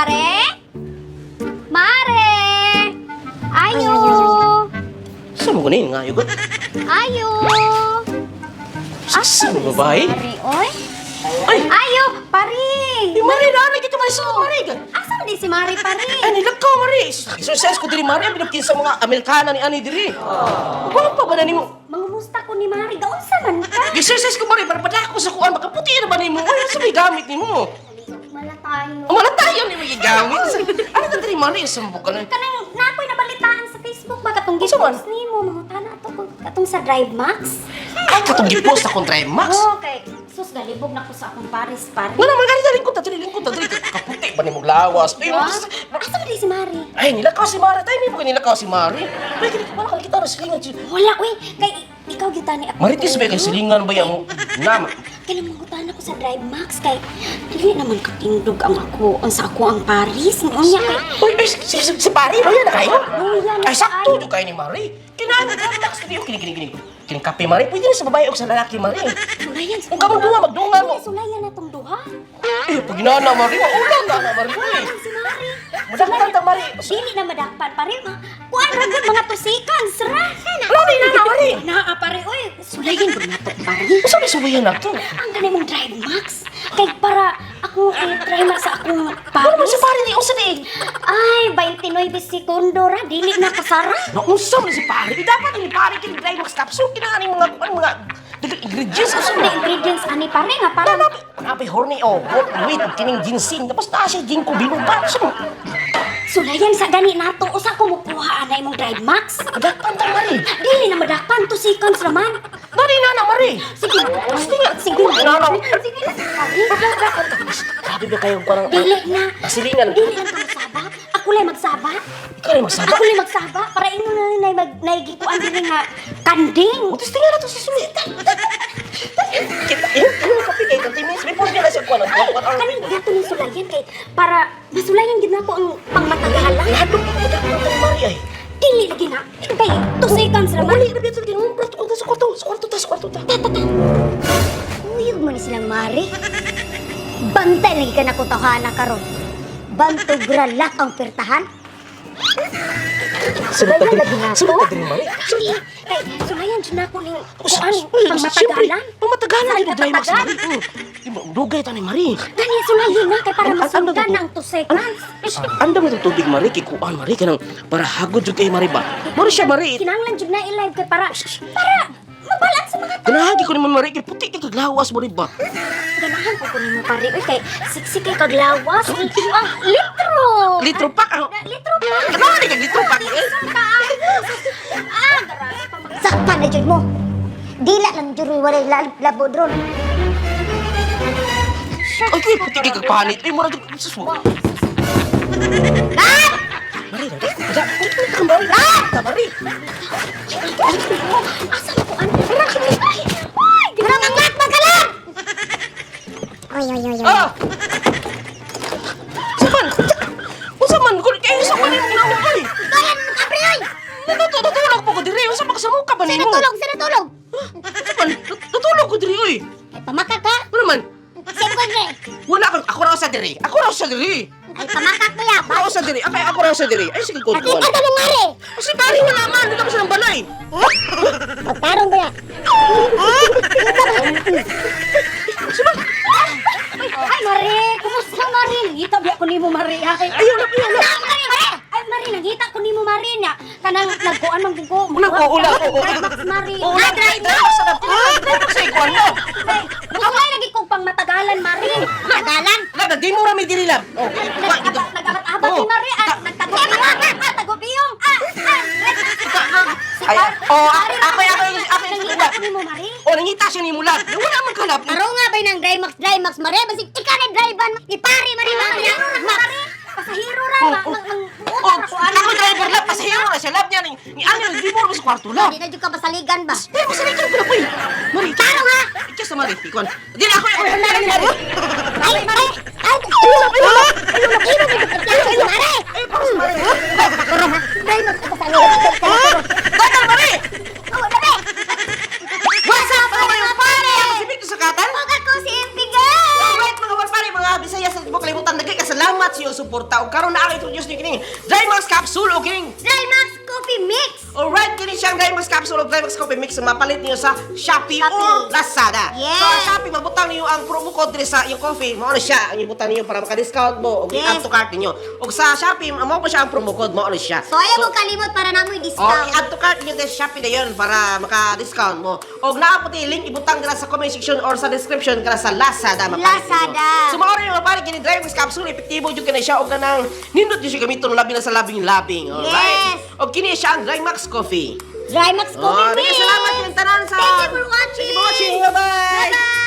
Mare? Mare! Ayo! Saan mo kunin nga, yugot? Ayo! Saan mo babae? Mare, oy? Ay! Ayo, pare! Mari, nanay kita may sa Mari. Asa man di si Mare, pare? Ay, nilakaw, Mari. Success ko diri, Mari. Ang pinagkin sa mga Amerikana ni Ani diri. Bakit pa ba na ni mo? Mangumusta ko ni Mare. Gaon sa man ka? Success ko, Mari. Para padako sa kuan. Makaputi na ba ni mo? Ano sa may gamit ni mo? Mala tayo. Wala tayo ni may gamit. Ano ka diri, Mari? Sambok ka na. Kanang nakoy nabalitaan sa Facebook ba katong Unsa man? gipost nimo mangutana ato katong sa Drive Max? Ay, katong gipost akong Drive Max. Okay. Sus galibog na ko sa akong Paris, pare. Wala, Margarita, lingkod ta, lingkod ta, diri. Kaputi ba ni mo lawas? Ay, Asa man di si Mare? ay, nilakaw si Mari. Tayo, may mga nilakaw si Mari. Ay, wala ka kita na silingan. Wala, uy. Kay ikaw gitani ako. Maritis ba kay silingan ba yung nama? Kaya mangutana ko sa Drive Max kay dili naman katindog ang ako ang Paris. Unya kay Uy, si Pari, no yan na kayo? Uy, yan na Ay, sakto kayo. doon kayo ni Mari. Kailangan ka, relax na yun. Kining kape, Mari. Pwede na sa babae o sa lalaki, Mari. sulayan. Kung ka magdungan mo. Sulayan na tong duha. Eh, pag ginana, Mari, maulang ka na, Mari. Uy, Si Mare. madakpan ta, Mari. Dili na madakpan pare. Kuan ra gud mga tusikan. Sra. Mari na, Mari. Naa pare oy. Sulayan gud nato pare. Sabi suwayan na to. Ang gani mong Drive Max. Kay para ako try na sa akong Ano ba Paris. si Pari di? Usa di? Ay, 29 segundo ra dili na kasara. Naunsa mo si Pari. Di dapat ni Pari kini Max capsule. Kinahan yung mga ingredients. Asa na ingredients ani pare nga para Napay horny o wheat kining ginseng. Tapos na siya ginkgo binuba. sulayan sa gani nato usa ko mukuha anay mong Drive Max. Madakpan ta, Mari. Dili na madakpan 2 seconds raman. Mari na, Mari. Sige, sige na. Nanaw. Sige na. Pare. Grabe ba kayong parang... Dili na. Masilingan. Dili na ka magsabat. Ako lang magsabat. Ikaw rin magsaba. Ako lang magsabat para inyo na naigikuan din nga kanding. Butis tingnan na to sa sulit. Kita, ano kape kayo? Kantimis, may puro nila siya kuha ng Kaning dito ni sulayan kay para masulayan gid nako ang pangmatagalan. Lalo pa ko dapat ng Mari ay. Dili lagi na. Kay 2 seconds raman. Mali, na dito ginong prato ko sa kwarto ta. Uyog mo ni silang mari. Bantay lagi ka na ko tawhana karon. Bantog ralak ang pertahan. Sulayan lagi na to. Sunod din, Mari. Kay sulayan dyan ako ning Siyempre, pangmatagalan. pangmatagalan Ay, ay Drive Max, Mari. patagan. Dugay ta ni Mari. Gani sulayan na kay para Ano masundan to? ang 2 seconds. Andam itong tubig, Mari. Kikuan, Mari. Kanang para hagod yung kay Mari ba? Mari siya, Mari. Kinanglan jud na i-live kay para mabalat sa mga Kanahagi ko naman, Mari. Kay puti kay kaglawas, Mari ba? ganahan ko kunin mo pare. Uy, kay siksi kay kaglawas. Litro. Litro pack ang... Litro pa. Kanahagi kay litro pack. Sakpan na dyan mo. Dila lang dyan walay labo dron. Ay, kay puti kay kagpanit. Ay, mura dyan. Sus mo. Ah! Mari, Mari. Mari. Asa na ko ano? Ay! Marangangat magalang! Oy. Ah! Saman! Unsa man? Kaya sa man yung ginawa ko eh. Bayan mo kapre oy! Natulog po ko diri. Unsa pa sa mukha ba Sino nimo? tulog? Sino tulog? Saman? Natulog ko diri, oy. Ay pamakak ka? Ano man? Sino ko dre? Wala kang... Ako raw sa diri. Ay pamakak mo ya. Ako raw sa diri. Ako raw sa diri. Ay, sige, Nakita kuntuan. ka ng mare! Kasi pari wala man. Hindi ka sa balay. Pagtarong ba ya? Ay mare! Kumusta mare? Nangita ba ko nimo mare? Ayaw na. Ay mare! Nangita ko nimo mare na. Kanang nagkuan man buko. Ula ko. Mare. Ula ko. Drive sa ikuan mo. Wala lagi kong pang matagalan, Mari. Matagalan? Lada, di mo rami diri lang. Oh, Nag-abat-abat si Mari. Nagtagupiyong. Ay, ako yung Nangita ko ni mo, Mari. Oh, nangita siya ni Mulat. Wala man kalap. Karo nga ba ng Dry Max, Mari? Basi tika na drivean. Ipari, Mari. Mari. Pasahiro ra. Ako driver lang, pasahero na siya. Lab niya ni Ani, di mo rami sa kwarto lang. Hindi na dyan ka masaligan ba? Pero masali ka na po eh. Mari, Taro nga. ikas na Mari. Ikuan. Di na ako. Ay, Mari. Dagal, Mari! What's up, mga pare? Ako si Victor Sakatan. Ako si Impigan. Alright, mga pare, mga Bisaya sa kalimutan. Nagay ka sa lamang. salamat sa iyong suporta. O karon na ako introduce niyo kining Drymax Capsule o kining Drymax Coffee Mix! alright, kini siyang Drymax Capsule o Drymax Coffee Mix na mapalit niyo sa Shopee o Shopee. Lazada. Yes. So, sa Shopee, mabutang niyo ang promo code diri sa iyong coffee. Mao na siya, ang ibutang niyo para maka-discount mo o Yes. i-add to cart niyo. O sa Shopee, mao pa siya ang promo code, mao na siya. So, ayaw mo kalimot para na mo O, i-discount. i-add to cart niyo sa Shopee na yun para maka-discount mo. O, naaputi link ibutang nila sa comment section or sa description kala sa Lazada. mapalit Lazada. ninyo. So, maori yung mapalit kini Drymax Capsule, epektibo yung kini siya o kanang nindot yung siya gamiton labi na sa labing-labing. Alright? Yes. O, kini siya ang Drymax Coffee. Drymax Coffee Oh, Mix! salamat yung tanan sa... Thank you for watching! Thank you for watching. Bye-bye! Bye-bye!